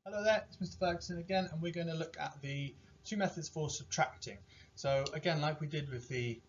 Hello there, it's Mr. Ferguson again, and we're going to look at the two methods for subtracting. So again, like we did with the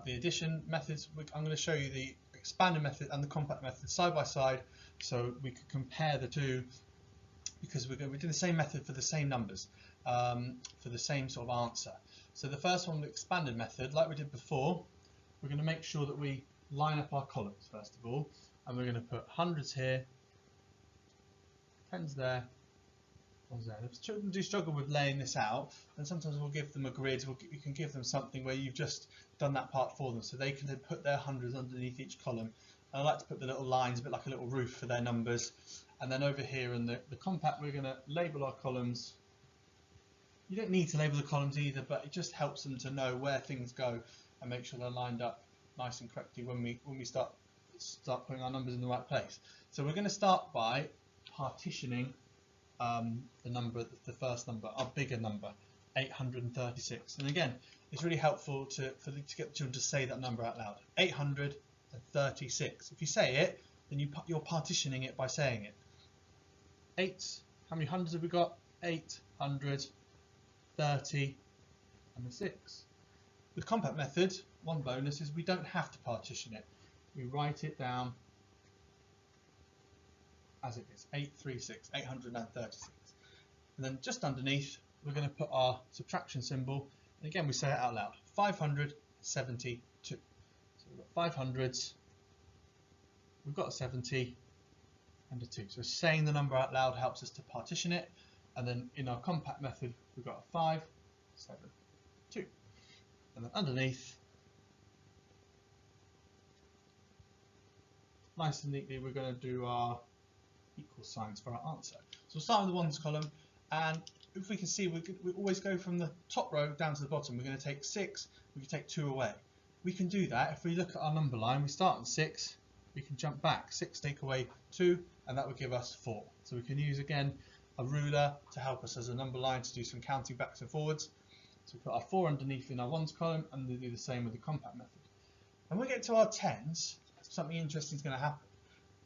addition methods, I'm going to show you the expanded method and the compact method side by side, so we could compare the two, because we do the same method for the same numbers, for the same sort of answer. So the first one, the expanded method, like we did before, we're going to make sure that we line up our columns first of all, and we're going to put hundreds here, tens there. If children do struggle with laying this out, then sometimes we'll give them a grid. You can give them something where you've just done that part for them, so they can then put their hundreds underneath each column. And I like to put the little lines, a bit like a little roof for their numbers. And then over here in the compact, we're going to label our columns. You don't need to label the columns either, but it just helps them to know where things go and make sure they're lined up nice and correctly when we start putting our numbers in the right place. So we're going to start by partitioning the first number, our bigger number, 836. And again, it's really helpful to get the children to say that number out loud. 836. If you say it, then you're partitioning it by saying it. 8. How many hundreds have we got? 830 and a 6. With compact method, one bonus is we don't have to partition it. We write it down as it is, 836. And then just underneath, we're going to put our subtraction symbol, and again we say it out loud, 572. So we've got 500s, we've got a 70 and a 2. So saying the number out loud helps us to partition it, and then in our compact method we've got a 5, 7, 2. And then underneath, nice and neatly, we're going to do our equal signs for our answer. So we'll start with the ones column, and if we can see, we always go from the top row down to the bottom. We're going to take 6, we can take 2 away. We can do that if we look at our number line. We start at 6, we can jump back 6, take away 2, and that would give us 4. So we can use again a ruler to help us as a number line to do some counting backs and forwards. So we put our 4 underneath in our ones column, and we do the same with the compact method. And when we get to our tens, something interesting is going to happen.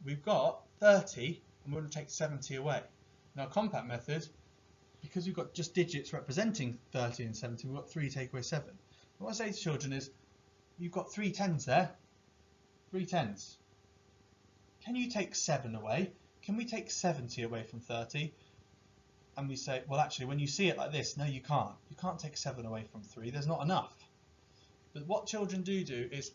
We've got 30, and we're going to take 70 away. In our compact method, because we've got just digits representing 30 and 70, we've got 3 take away 7. What I say to children is, you've got 3 tens there, 3 tens. Can you take 7 away? Can we take 70 away from 30? And we say, well actually when you see it like this, no you can't. You can't take 7 away from 3, there's not enough. But what children do is,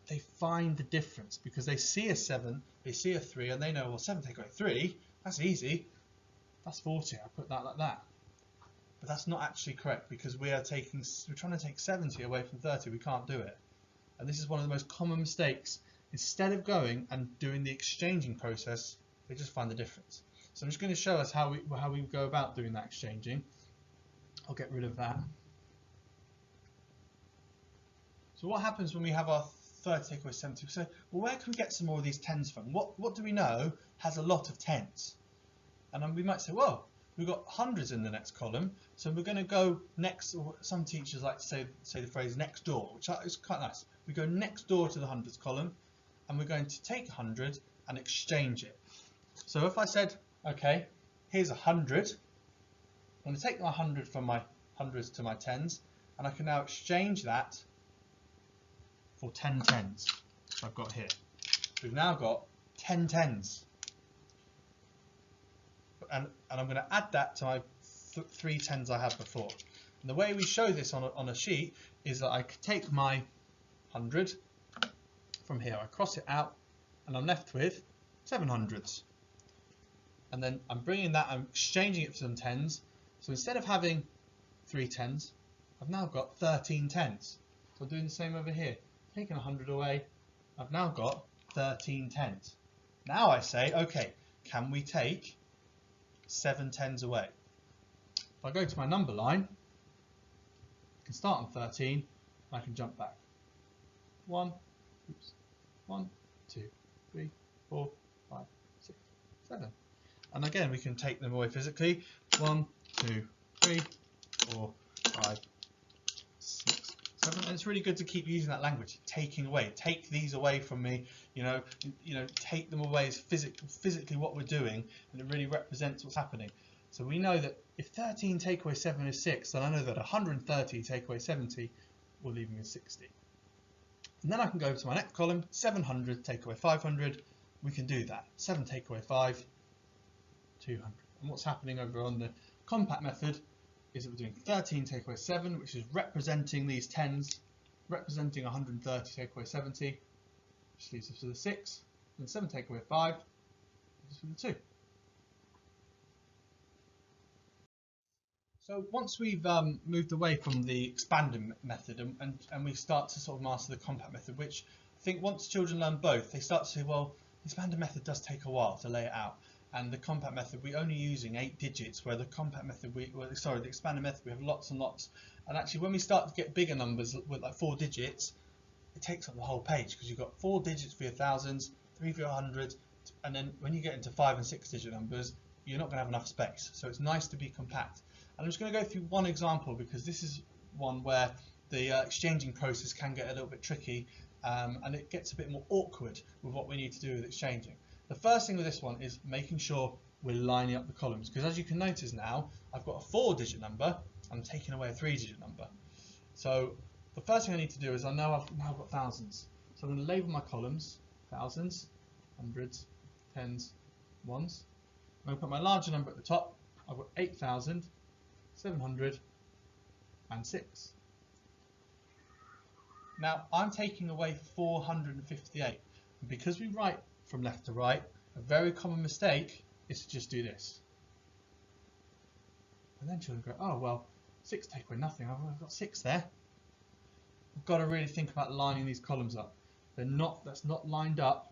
they find the difference, because they see a 7, they see a 3, and they know, well, 7 take away 3, that's easy, that's 40, I put that like that. But that's not actually correct, because we're trying to take 70 away from 30, we can't do it. And this is one of the most common mistakes. Instead of going and doing the exchanging process, they just find the difference. So I'm just going to show us how we go about doing that exchanging. I'll get rid of that. So what happens when we have our 30 take away 70? So, well, where can we get some more of these tens from? What do we know has a lot of tens? And we might say, well, we've got hundreds in the next column, so we're going to go next. Or some teachers like to say the phrase next door, which is quite nice. We go next door to the hundreds column, and we're going to take 100 and exchange it. So if I said, okay, here's 100, I'm going to take my 100 from my hundreds to my tens, and I can now exchange that for 10 tens. So I've got here. We've now got 10 tens. And I'm going to add that to my 3 tens I had before. And the way we show this on a sheet is that I could take my 100 from here, I cross it out, and I'm left with 700s. And then I'm bringing that, I'm exchanging it for some tens. So instead of having 3 tens, I've now got 13 tens. So I'm doing the same over here. Taking 100 away, I've now got 13 tens. Now I say, okay, can we take 7 tens away? If I go to my number line, I can start on 13, and I can jump back. 1, 2, 3, 4, 5, 6, 7. And again, we can take them away physically. 1, 2, 3, 4, 5, 6, 7. And it's really good to keep using that language, taking away. Take these away from me. You know, take them away is physically what we're doing, and it really represents what's happening. So we know that if 13 take away 7 is 6, then I know that 130 take away 70 will leave me with 60. And then I can go to my next column, 700 take away 500. We can do that. 7 take away 5, 200. And what's happening over on the compact method is that we're doing 13 take away 7, which is representing these tens, representing 130 take away 70, which leaves us with a 6. And 7 take away 5, leaves us with a 2. So once we've moved away from the expanding method and we start to sort of master the compact method, which I think once children learn both, they start to say, well, the expanding method does take a while to lay it out. And the compact method, we're only using 8 digits, where the compact method, the expanding method, we have lots and lots. And actually, when we start to get bigger numbers with like 4 digits, it takes up the whole page, because you've got 4 digits for your thousands, 3 for your hundreds, and then when you get into 5 and 6 digit numbers, you're not going to have enough space. So it's nice to be compact. And I'm just going to go through one example, because this is one where the exchanging process can get a little bit tricky, and it gets a bit more awkward with what we need to do with exchanging. The first thing with this one is making sure we're lining up the columns, because as you can notice now, I've got a 4-digit number, I'm taking away a 3-digit number. So the first thing I need to do is I know I've now got thousands. So I'm going to label my columns, thousands, hundreds, tens, ones. I'm going to put my larger number at the top. I've got 8,706. Now I'm taking away 458. And because we write from left to right, a very common mistake is to just do this. And then children go, oh well, 6 take away nothing, I've got 6 there. We've got to really think about lining these columns up. That's not lined up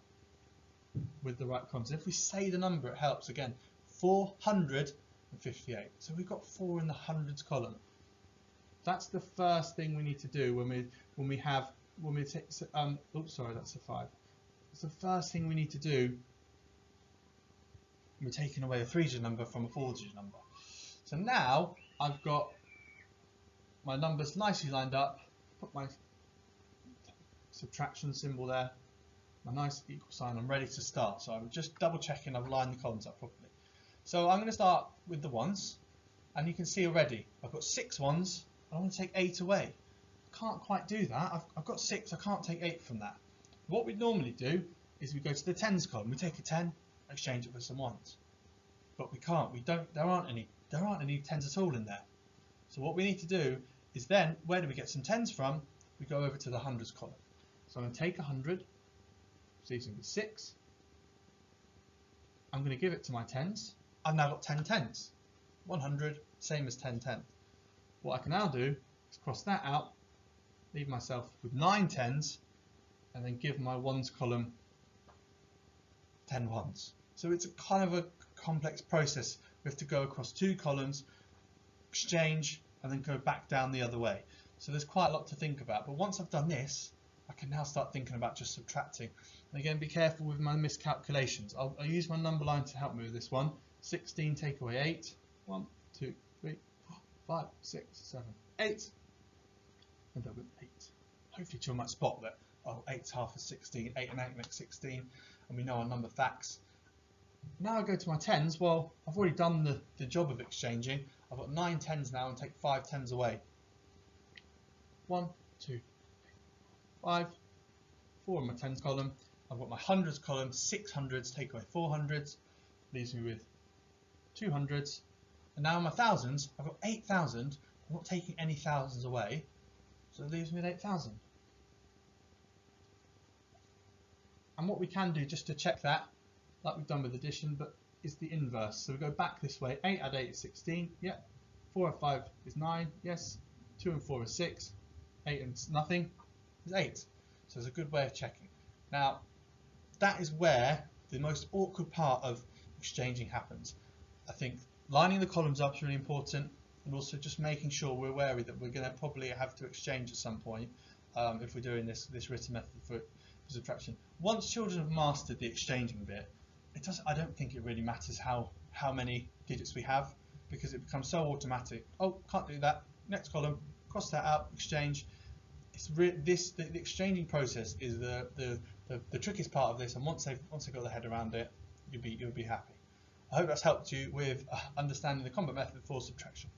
with the right columns. If we say the number, it helps. Again, 458. So we've got 4 in the hundreds column. That's the first thing we need to do when we take oops, sorry, that's a 5. It's the first thing we need to do when we're taking away a 3-digit number from a 4-digit number. So now I've got my numbers nicely lined up, put my subtraction symbol there, my nice equal sign, I'm ready to start. So I'm just double checking I've lined the columns up properly. So I'm going to start with the ones, and you can see already I've got 6 ones, I want to take 8 away. Can't quite do that. I've got 6, I can't take 8 from that. What we normally do is we go to the tens column, we take a 10, exchange it for some ones. But we can't, there aren't any tens at all in there. So what we need to do is then, where do we get some tens from? We go over to the hundreds column. So I'm going to take 100, so it's going to be 6. I'm going to give it to my tens. I've now got 10 tens. 100, same as 10 tens. What I can now do is cross that out, leave myself with 9 tens, and then give my ones column 10 ones. So it's a kind of a complex process. We have to go across 2 columns, exchange, and then go back down the other way. So there's quite a lot to think about. But once I've done this, I can now start thinking about just subtracting. And again, be careful with my miscalculations. I'll use my number line to help me with this one. 16 take away 8. 1, 2, 3, 4, 5, 6, 7, 8. End up with 8. Hopefully children might spot that, oh, 8's half of 16, 8 and 8 makes 16, and we know our number facts. Now I go to my tens. Well, I've already done the job of exchanging. I've got 9 tens now and take 5 tens away. 1, 2, 5, 4 in my tens column. I've got my hundreds column, 6 hundreds, take away 4 hundreds, leaves me with 2 hundreds. And now in my thousands, I've got 8,000. I'm not taking any thousands away, so it leaves me with 8,000. And what we can do just to check that, like we've done with addition, but is the inverse. So we go back this way. 8 add 8 is 16. Yep. 4 add 5 is 9. Yes. 2 and 4 is 6. 8 and nothing is 8. So it's a good way of checking. Now, that is where the most awkward part of exchanging happens. I think lining the columns up is really important, and also just making sure we're wary that we're going to probably have to exchange at some point if we're doing this written method for subtraction. Once children have mastered the exchanging bit, I don't think it really matters how many digits we have, because it becomes so automatic. Oh, can't do that. Next column, cross that out, exchange. The exchanging process is the trickiest part of this, and once they've got their head around it, you'll be happy. I hope that's helped you with understanding the combat method for subtraction.